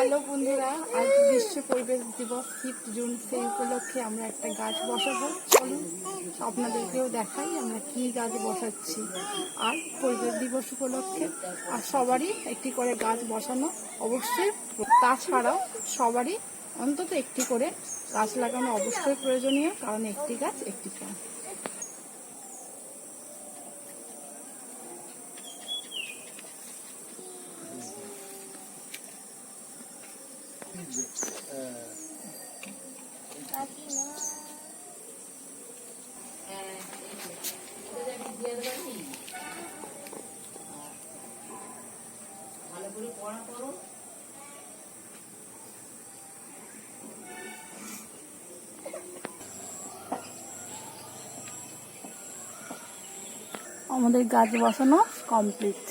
Hello বন্ধুরা, আজ বিশ্ব পরিবেশ দিবস 5 জুন। সেই উপলক্ষে আমরা একটা গাছ বসাবো। চলুন আপনাদেরকেও দেখাই আমরা কি গাছ বসাচ্ছি। আর পরিবেশ দিবস উপলক্ষে আর সবারই একটি করে গাছ বসানো অবশ্যই, তাছাড়াও সবারই অন্তত একটি করে গাছ লাগানো অবশ্যই প্রয়োজনীয়, কারণ একটি গাছ একটি প্রাণ। আমাদের গাছ বসানো কমপ্লিট।